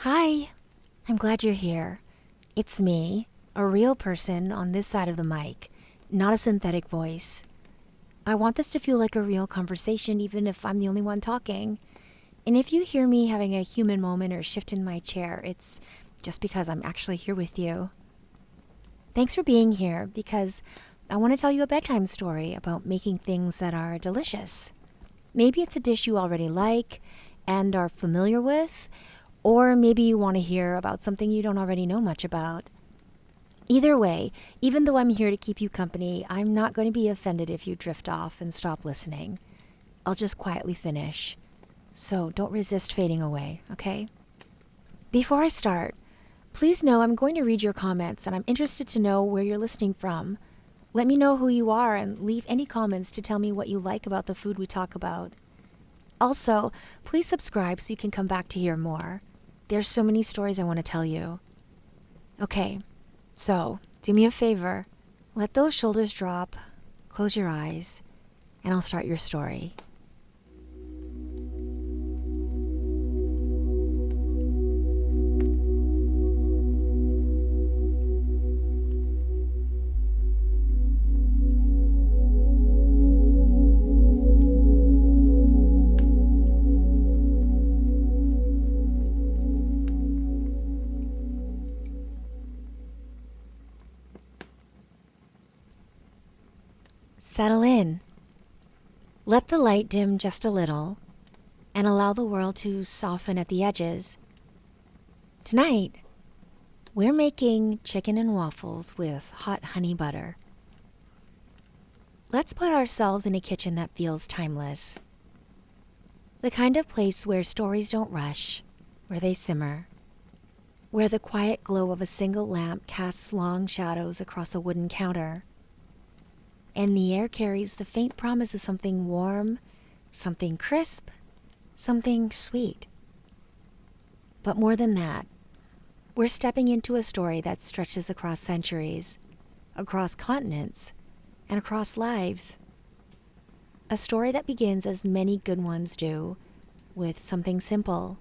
Hi, I'm glad you're here. It's me, a real person on this side of the mic, not a synthetic voice. I want this to feel like a real conversation, even if I'm the only one talking. And if you hear me having a human moment or shift in my chair, it's just because I'm actually here with you. Thanks for being here, because I want to tell you a bedtime story about making things that are delicious. Maybe it's a dish you already like and are familiar with, or maybe you want to hear about something you don't already know much about. Either way, even though I'm here to keep you company, I'm not going to be offended if you drift off and stop listening. I'll just quietly finish. So don't resist fading away, okay? Before I start, please know I'm going to read your comments and I'm interested to know where you're listening from. Let me know who you are and leave any comments to tell me what you like about the food we talk about. Also, please subscribe so you can come back to hear more. There's so many stories I want to tell you. Okay, so do me a favor. Let those shoulders drop, close your eyes, and I'll start your story. Settle in. Let the light dim just a little and allow the world to soften at the edges. Tonight, we're making chicken and waffles with hot honey butter. Let's put ourselves in a kitchen that feels timeless. The kind of place where stories don't rush, where they simmer, where the quiet glow of a single lamp casts long shadows across a wooden counter, and the air carries the faint promise of something warm, something crisp, something sweet. But more than that, we're stepping into a story that stretches across centuries, across continents, and across lives. A story that begins as many good ones do, with something simple.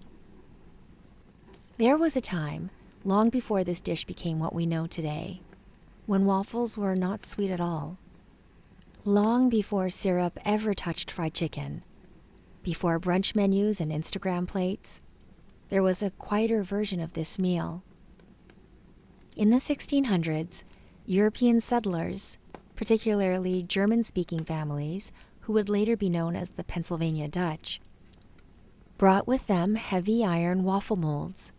There was a time, long before this dish became what we know today, when waffles were not sweet at all. Long before syrup ever touched fried chicken, before brunch menus and Instagram plates, there was a quieter version of this meal. In the 1600s, European settlers, particularly German-speaking families, who would later be known as the Pennsylvania Dutch, brought with them heavy iron waffle molds.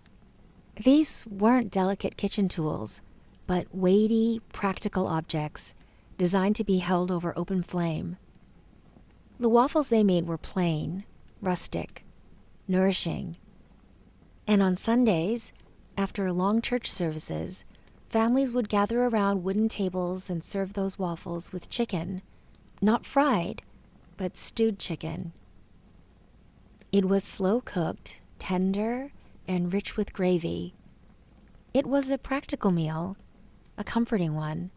These weren't delicate kitchen tools, but weighty, practical objects designed to be held over open flame. The waffles they made were plain, rustic, nourishing. And on Sundays, after long church services, families would gather around wooden tables and serve those waffles with chicken, not fried, but stewed chicken. It was slow-cooked, tender, and rich with gravy. It was a practical meal, a comforting one.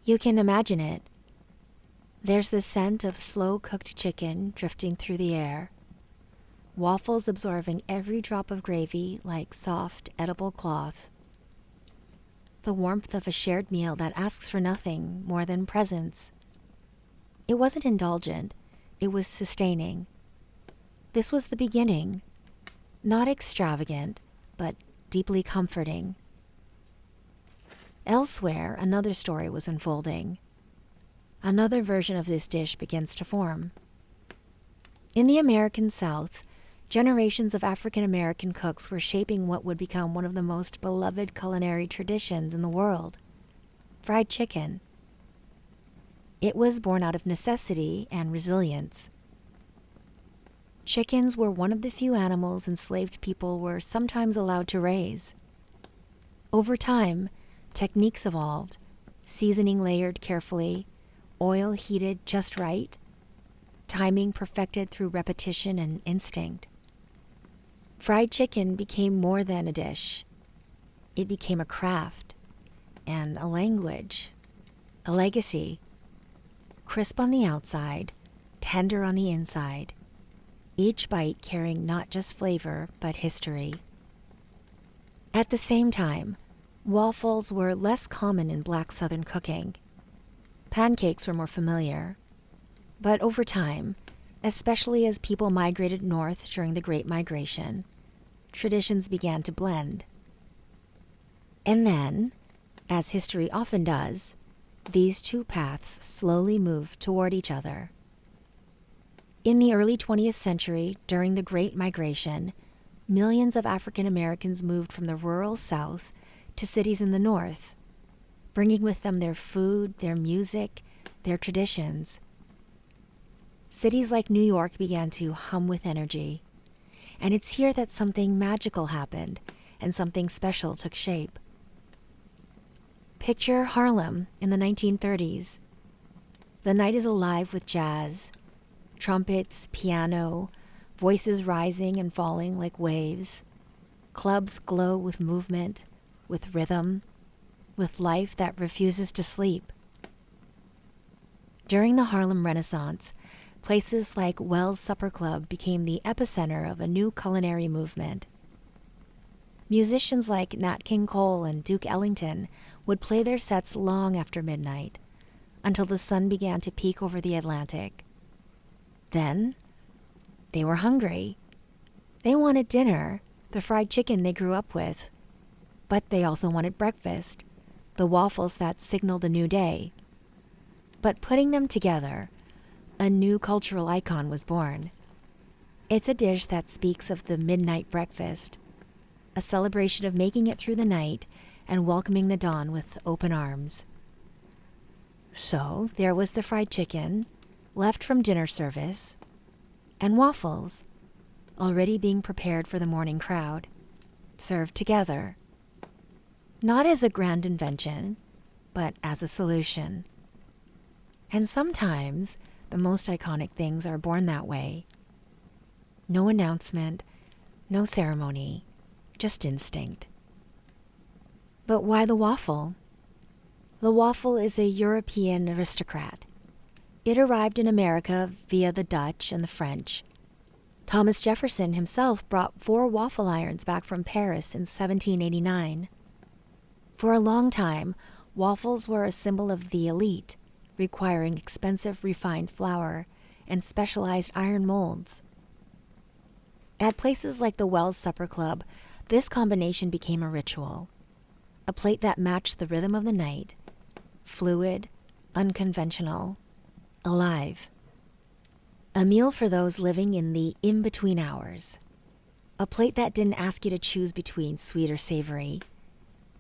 You can imagine it. There's the scent of slow-cooked chicken drifting through the air, waffles absorbing every drop of gravy like soft, edible cloth. The warmth of a shared meal that asks for nothing more than presence. It wasn't indulgent, it was sustaining. This was the beginning, not extravagant, but deeply comforting. Elsewhere, another story was unfolding. Another version of this dish begins to form. In the American South, generations of African American cooks were shaping what would become one of the most beloved culinary traditions in the world: fried chicken. It was born out of necessity and resilience. Chickens were one of the few animals enslaved people were sometimes allowed to raise. Over time, techniques evolved, seasoning layered carefully, oil heated just right, timing perfected through repetition and instinct. Fried chicken became more than a dish. It became a craft and a language, a legacy. Crisp on the outside, tender on the inside, each bite carrying not just flavor, but history. At the same time, waffles were less common in Black Southern cooking. Pancakes were more familiar. But over time, especially as people migrated north during the Great Migration, traditions began to blend. And then, as history often does, these two paths slowly moved toward each other. In the early 20th century, during the Great Migration, millions of African Americans moved from the rural South to cities in the North, bringing with them their food, their music, their traditions. Cities like New York began to hum with energy, and it's here that something magical happened and something special took shape. Picture Harlem in the 1930s. The night is alive with jazz, trumpets, piano, voices rising and falling like waves. Clubs glow with movement, with rhythm, with life that refuses to sleep. During the Harlem Renaissance, places like Wells Supper Club became the epicenter of a new culinary movement. Musicians like Nat King Cole and Duke Ellington would play their sets long after midnight, until the sun began to peek over the Atlantic. Then, they were hungry. They wanted dinner, the fried chicken they grew up with. But they also wanted breakfast, the waffles that signaled a new day. But putting them together, a new cultural icon was born. It's a dish that speaks of the midnight breakfast, a celebration of making it through the night and welcoming the dawn with open arms. So there was the fried chicken, left from dinner service, and waffles, already being prepared for the morning crowd, served together. Not as a grand invention, but as a solution. And sometimes the most iconic things are born that way. No announcement, no ceremony, just instinct. But why the waffle? The waffle is a European aristocrat. It arrived in America via the Dutch and the French. Thomas Jefferson himself brought 4 waffle irons back from Paris in 1789. For a long time, waffles were a symbol of the elite, requiring expensive refined flour and specialized iron molds. At places like the Wells Supper Club, this combination became a ritual, a plate that matched the rhythm of the night, fluid, unconventional, alive. A meal for those living in the in-between hours. A plate that didn't ask you to choose between sweet or savory,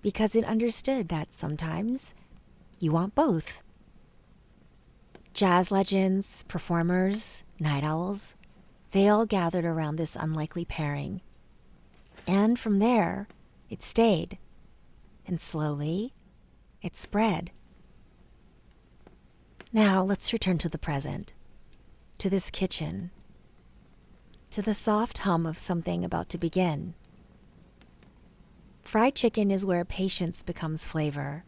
because it understood that sometimes you want both. Jazz legends, performers, night owls, they all gathered around this unlikely pairing. And from there, it stayed. And slowly, it spread. Now let's return to the present, to this kitchen, to the soft hum of something about to begin. Fried chicken is where patience becomes flavor.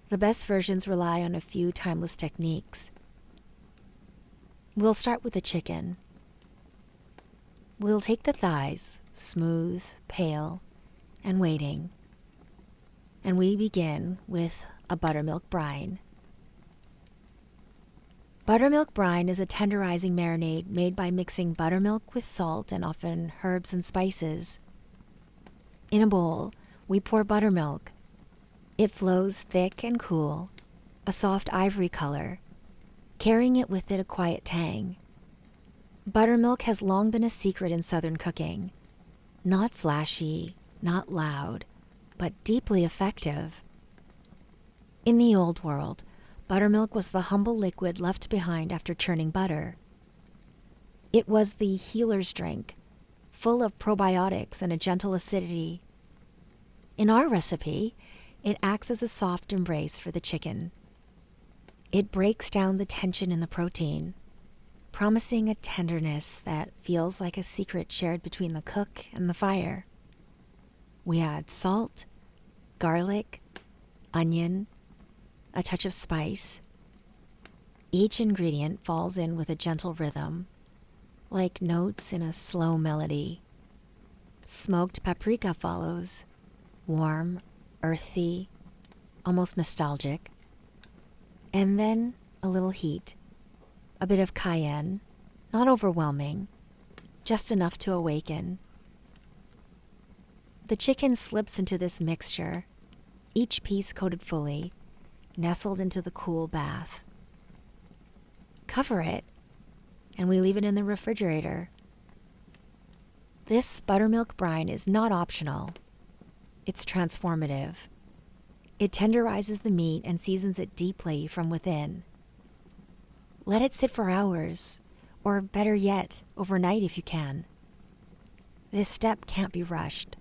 The best versions rely on a few timeless techniques. We'll start with the chicken. We'll take the thighs, smooth, pale, and waiting. And we begin with a buttermilk brine. Buttermilk brine is a tenderizing marinade made by mixing buttermilk with salt and often herbs and spices. In a bowl, we pour buttermilk. It flows thick and cool, a soft ivory color, carrying it with it a quiet tang. Buttermilk has long been a secret in Southern cooking. Not flashy, not loud, but deeply effective. In the old world, buttermilk was the humble liquid left behind after churning butter. It was the healer's drink, full of probiotics and a gentle acidity. In our recipe, it acts as a soft embrace for the chicken. It breaks down the tension in the protein, promising a tenderness that feels like a secret shared between the cook and the fire. We add salt, garlic, onion, a touch of spice. Each ingredient falls in with a gentle rhythm, like notes in a slow melody. Smoked paprika follows, warm, earthy, almost nostalgic. And then a little heat, a bit of cayenne, not overwhelming, just enough to awaken. The chicken slips into this mixture, each piece coated fully, nestled into the cool bath. Cover it, and we leave it in the refrigerator. This buttermilk brine is not optional. It's transformative. It tenderizes the meat and seasons it deeply from within. Let it sit for hours, or better yet, overnight if you can. This step can't be rushed.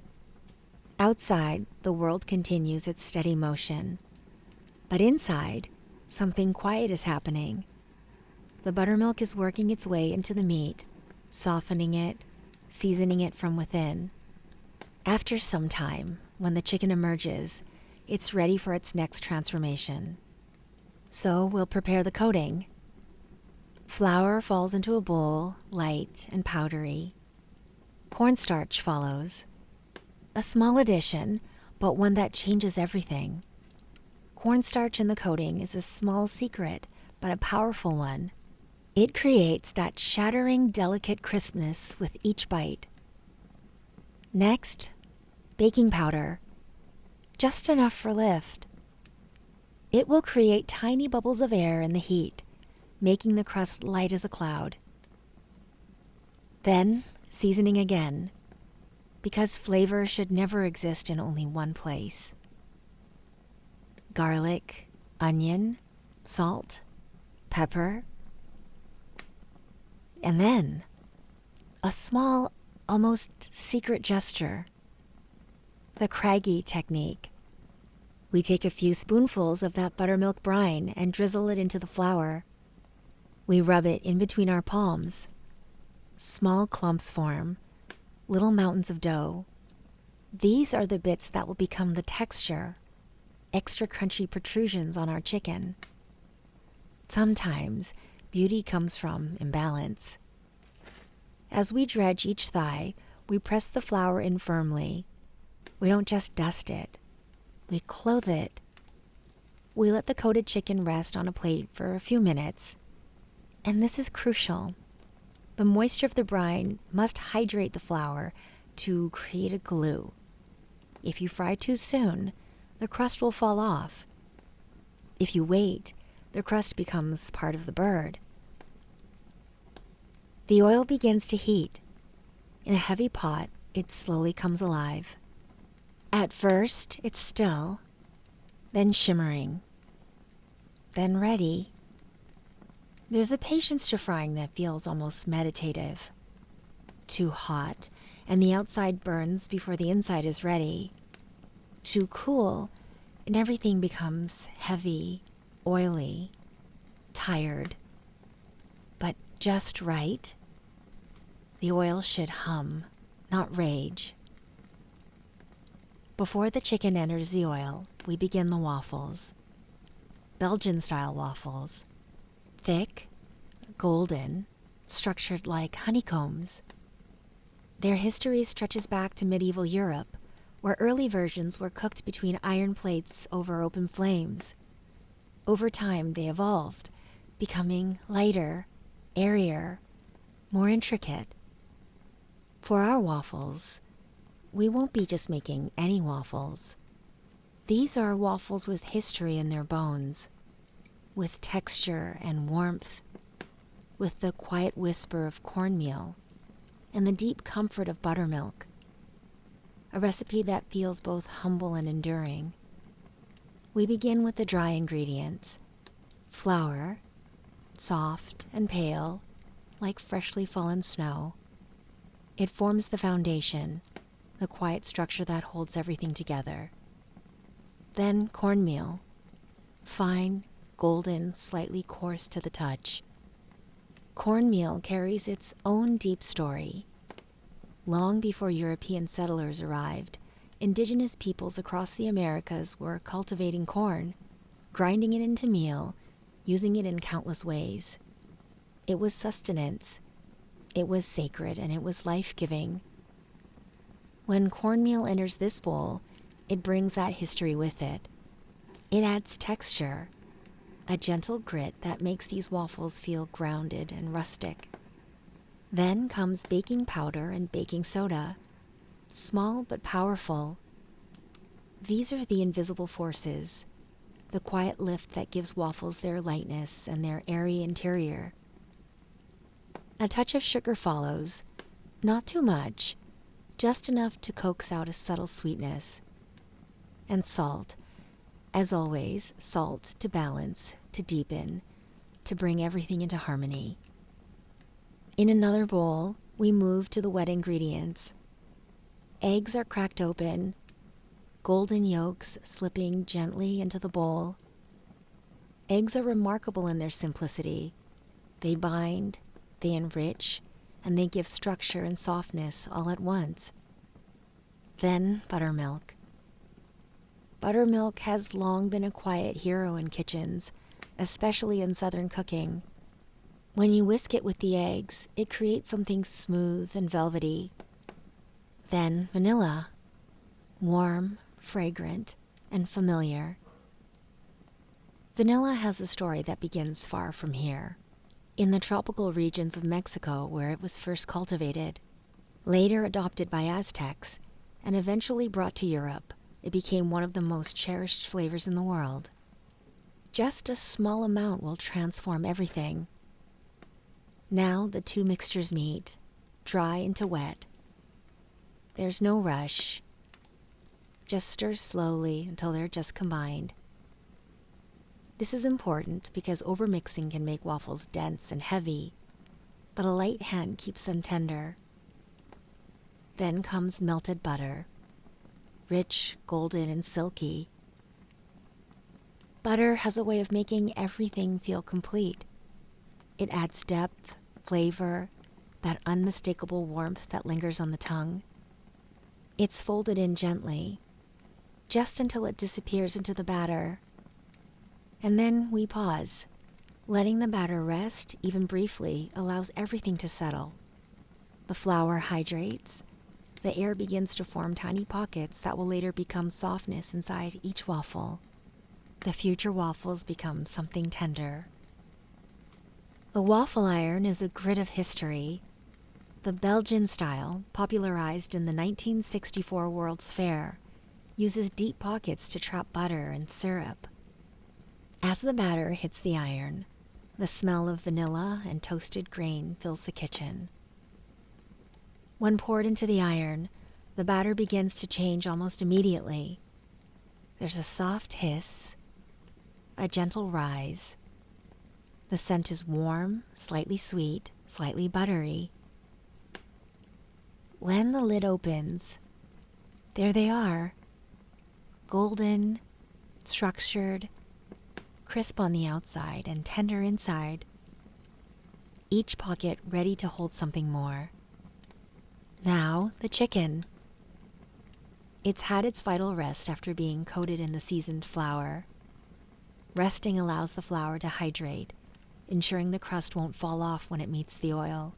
Outside, the world continues its steady motion. But inside, something quiet is happening. The buttermilk is working its way into the meat, softening it, seasoning it from within. After some time, when the chicken emerges, it's ready for its next transformation. So we'll prepare the coating. Flour falls into a bowl, light and powdery. Cornstarch follows. A small addition, but one that changes everything. Cornstarch in the coating is a small secret, but a powerful one. It creates that shattering, delicate crispness with each bite. Next, baking powder. Just enough for lift. It will create tiny bubbles of air in the heat, making the crust light as a cloud. Then, seasoning again, because flavor should never exist in only one place. Garlic, onion, salt, pepper, and then a small, almost secret gesture. The Craggy technique. We take a few spoonfuls of that buttermilk brine and drizzle it into the flour. We rub it in between our palms. Small clumps form, little mountains of dough. These are the bits that will become the texture, extra crunchy protrusions on our chicken. Sometimes beauty comes from imbalance. As we dredge each thigh, we press the flour in firmly. We don't just dust it. We clothe it. We let the coated chicken rest on a plate for a few minutes. And this is crucial. The moisture of the brine must hydrate the flour to create a glue. If you fry too soon, the crust will fall off. If you wait, the crust becomes part of the bird. The oil begins to heat. In a heavy pot, it slowly comes alive. At first, it's still, then shimmering, then ready. There's a patience to frying that feels almost meditative. Too hot, and the outside burns before the inside is ready. Too cool, and everything becomes heavy, oily, tired. But just right. The oil should hum, not rage. Before the chicken enters the oil, we begin the waffles. Belgian-style waffles. Thick, golden, structured like honeycombs. Their history stretches back to medieval Europe, where early versions were cooked between iron plates over open flames. Over time, they evolved, becoming lighter, airier, more intricate. For our waffles, we won't be just making any waffles. These are waffles with history in their bones, with texture and warmth, with the quiet whisper of cornmeal and the deep comfort of buttermilk. A recipe that feels both humble and enduring. We begin with the dry ingredients. Flour, soft and pale, like freshly fallen snow. It forms the foundation, the quiet structure that holds everything together. Then cornmeal, fine, golden, slightly coarse to the touch. Cornmeal carries its own deep story. Long before European settlers arrived, indigenous peoples across the Americas were cultivating corn, grinding it into meal, using it in countless ways. It was sustenance. It was sacred, and it was life-giving. When cornmeal enters this bowl, it brings that history with it. It adds texture, a gentle grit that makes these waffles feel grounded and rustic. Then comes baking powder and baking soda, small but powerful. These are the invisible forces, the quiet lift that gives waffles their lightness and their airy interior. A touch of sugar follows, not too much, just enough to coax out a subtle sweetness. And salt, as always, salt to balance, to deepen, to bring everything into harmony. In another bowl, we move to the wet ingredients. Eggs are cracked open, golden yolks slipping gently into the bowl. Eggs are remarkable in their simplicity. They bind, they enrich, and they give structure and softness all at once. Then buttermilk. Buttermilk has long been a quiet hero in kitchens, especially in Southern cooking. When you whisk it with the eggs, it creates something smooth and velvety. Then vanilla, warm, fragrant, and familiar. Vanilla has a story that begins far from here, in the tropical regions of Mexico where it was first cultivated. Later adopted by Aztecs, and eventually brought to Europe, it became one of the most cherished flavors in the world. Just a small amount will transform everything. Now the two mixtures meet, dry into wet. There's no rush. Just stir slowly until they're just combined. This is important because overmixing can make waffles dense and heavy, but a light hand keeps them tender. Then comes melted butter, rich, golden, and silky. Butter has a way of making everything feel complete. It adds depth, flavor, that unmistakable warmth that lingers on the tongue. It's folded in gently, just until it disappears into the batter. And then we pause. Letting the batter rest, even briefly, allows everything to settle. The flour hydrates. The air begins to form tiny pockets that will later become softness inside each waffle. The future waffles become something tender. The waffle iron is a grit of history. The Belgian style, popularized in the 1964 World's Fair, uses deep pockets to trap butter and syrup. As the batter hits the iron, the smell of vanilla and toasted grain fills the kitchen. When poured into the iron, the batter begins to change almost immediately. There's a soft hiss, a gentle rise. The scent is warm, slightly sweet, slightly buttery. When the lid opens, there they are, golden, structured, crisp on the outside and tender inside, each pocket ready to hold something more. Now, the chicken. It's had its vital rest after being coated in the seasoned flour. Resting allows the flour to hydrate, ensuring the crust won't fall off when it meets the oil.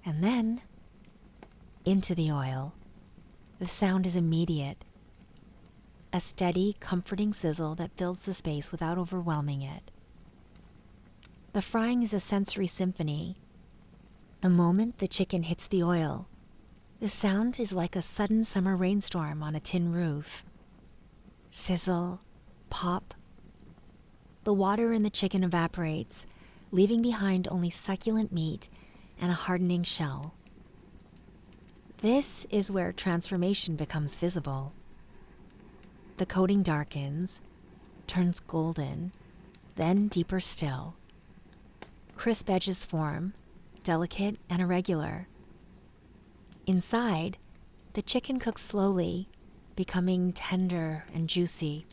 And then, into the oil. The sound is immediate. A steady, comforting sizzle that fills the space without overwhelming it. The frying is a sensory symphony. The moment the chicken hits the oil, the sound is like a sudden summer rainstorm on a tin roof. Sizzle, pop. The water in the chicken evaporates, leaving behind only succulent meat and a hardening shell. This is where transformation becomes visible. The coating darkens, turns golden, then deeper still. Crisp edges form, delicate and irregular. Inside, the chicken cooks slowly, becoming tender and juicy.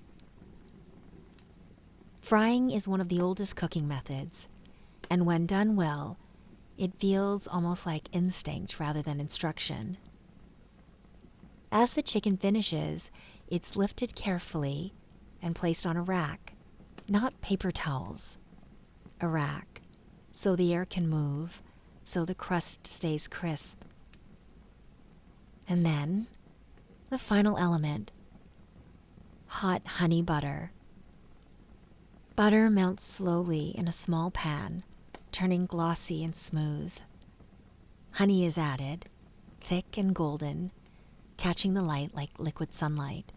Frying is one of the oldest cooking methods, and when done well, it feels almost like instinct rather than instruction. As the chicken finishes, it's lifted carefully and placed on a rack, not paper towels. A rack, so the air can move, so the crust stays crisp. And then, the final element, hot honey butter. Butter melts slowly in a small pan, turning glossy and smooth. Honey is added, thick and golden, catching the light like liquid sunlight.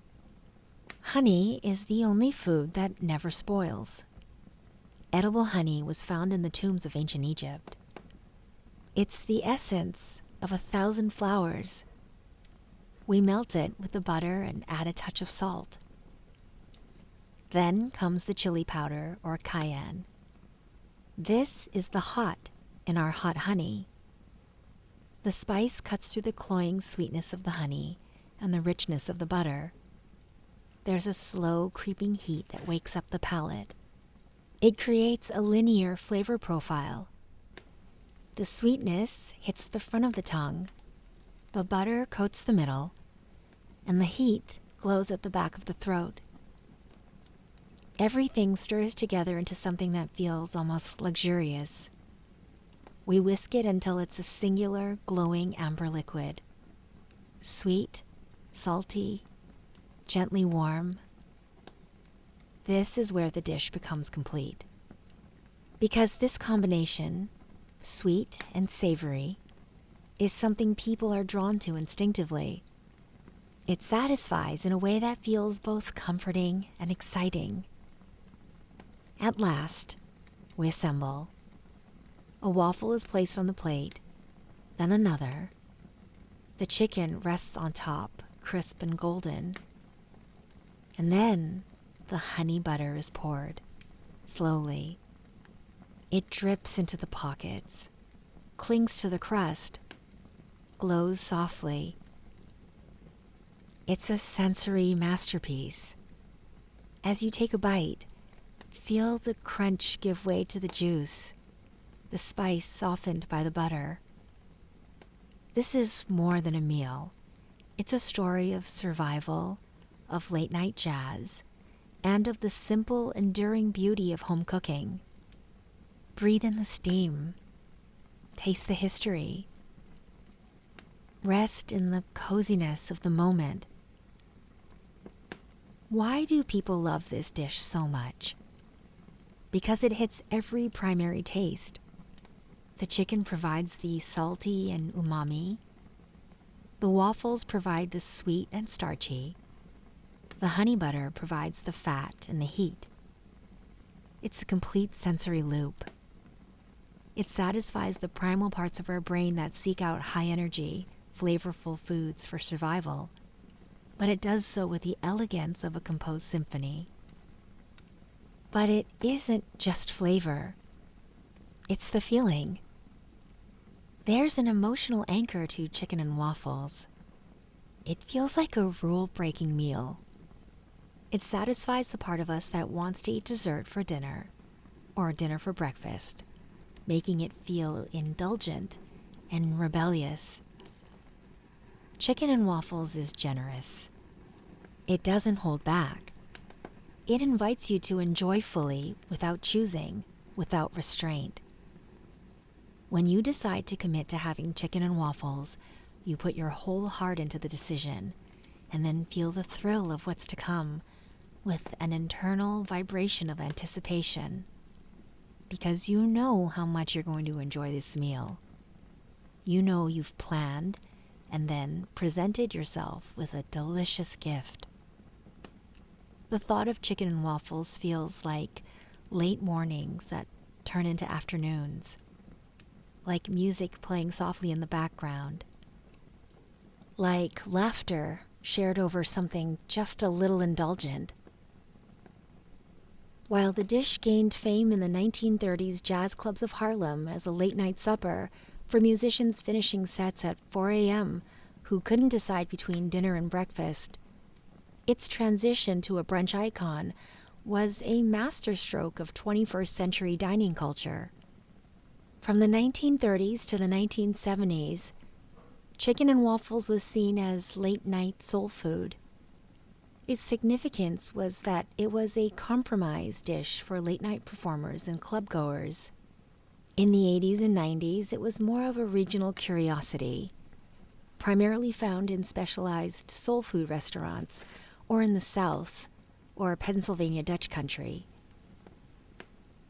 Honey is the only food that never spoils. Edible honey was found in the tombs of ancient Egypt. It's the essence of 1,000 flowers. We melt it with the butter and add a touch of salt. Then comes the chili powder or cayenne. This is the hot in our hot honey. The spice cuts through the cloying sweetness of the honey and the richness of the butter. There's a slow, creeping heat that wakes up the palate. It creates a linear flavor profile. The sweetness hits the front of the tongue, the butter coats the middle, and the heat glows at the back of the throat. Everything stirs together into something that feels almost luxurious. We whisk it until it's a singular, glowing amber liquid. Sweet, salty, gently warm. This is where the dish becomes complete. Because this combination, sweet and savory, is something people are drawn to instinctively. It satisfies in a way that feels both comforting and exciting. At last, we assemble. A waffle is placed on the plate, then another. The chicken rests on top, crisp and golden. And then the honey butter is poured, slowly. It drips into the pockets, clings to the crust, glows softly. It's a sensory masterpiece. As you take a bite, feel the crunch give way to the juice, the spice softened by the butter. This is more than a meal. It's a story of survival, of late-night jazz, and of the simple, enduring beauty of home cooking. Breathe in the steam. Taste the history. Rest in the coziness of the moment. Why do people love this dish so much? Because it hits every primary taste. The chicken provides the salty and umami. The waffles provide the sweet and starchy. The honey butter provides the fat and the heat. It's a complete sensory loop. It satisfies the primal parts of our brain that seek out high-energy, flavorful foods for survival, but it does so with the elegance of a composed symphony. But it isn't just flavor. It's the feeling. There's an emotional anchor to chicken and waffles. It feels like a rule-breaking meal. It satisfies the part of us that wants to eat dessert for dinner, or dinner for breakfast, making it feel indulgent and rebellious. Chicken and Waffles is generous. It doesn't hold back. It invites you to enjoy fully without choosing, without restraint. When you decide to commit to having chicken and waffles, you put your whole heart into the decision and then feel the thrill of what's to come with an internal vibration of anticipation. Because you know how much you're going to enjoy this meal. You know you've planned and then presented yourself with a delicious gift. The thought of chicken and waffles feels like late mornings that turn into afternoons, like music playing softly in the background, like laughter shared over something just a little indulgent. While the dish gained fame in the 1930s jazz clubs of Harlem as a late-night supper for musicians finishing sets at 4 a.m. who couldn't decide between dinner and breakfast, its transition to a brunch icon was a masterstroke of 21st century dining culture. From the 1930s to the 1970s, chicken and waffles was seen as late-night soul food. Its significance was that it was a compromise dish for late-night performers and clubgoers. In the 80s and 90s, it was more of a regional curiosity. primarily found in specialized soul food restaurants or in the South or Pennsylvania Dutch country.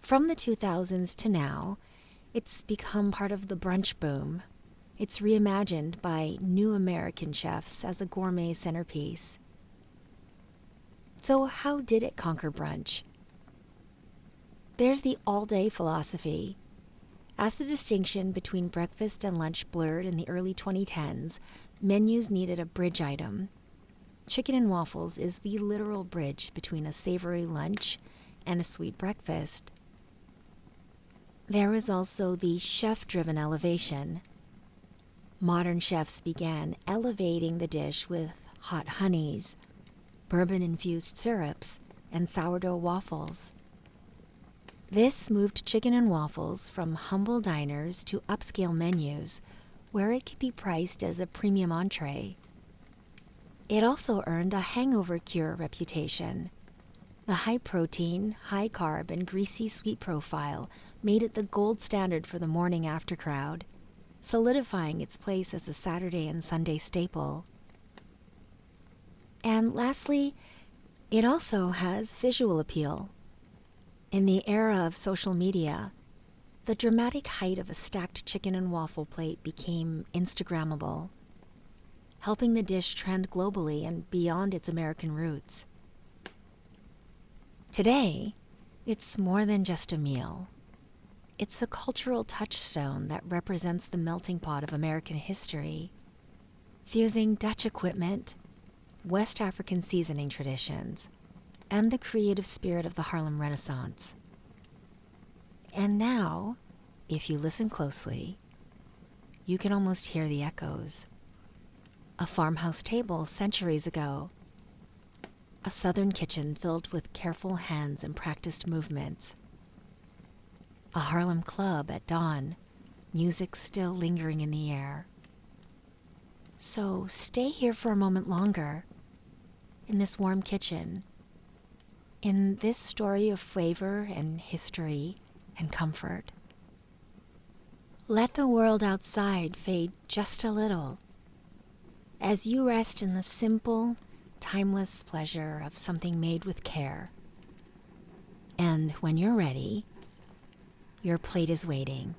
From the 2000s to now, it's become part of the brunch boom. It's reimagined by new American chefs as a gourmet centerpiece. So how did it conquer brunch? There's the all-day philosophy. As the distinction between breakfast and lunch blurred in the early 2010s, menus needed a bridge item. Chicken and Waffles is the literal bridge between a savory lunch and a sweet breakfast. There was also the chef-driven elevation. Modern chefs began elevating the dish with hot honeys, bourbon-infused syrups, and sourdough waffles. This moved Chicken and Waffles from humble diners to upscale menus, where it could be priced as a premium entree. It also earned a hangover cure reputation. The high-protein, high-carb, and greasy sweet profile made it the gold standard for the morning after crowd, solidifying its place as a Saturday and Sunday staple. And lastly, it also has visual appeal. In the era of social media, the dramatic height of a stacked chicken and waffle plate became Instagrammable, helping the dish trend globally and beyond its American roots. Today, it's more than just a meal. It's a cultural touchstone that represents the melting pot of American history, fusing Dutch equipment, West African seasoning traditions, and the creative spirit of the Harlem Renaissance. And now, if you listen closely, you can almost hear the echoes. A farmhouse table centuries ago, a southern kitchen filled with careful hands and practiced movements, a Harlem club at dawn, music still lingering in the air. So stay here for a moment longer, in this warm kitchen, in this story of flavor and history and comfort. Let the world outside fade just a little as you rest in the simple, timeless pleasure of something made with care. And when you're ready, your plate is waiting.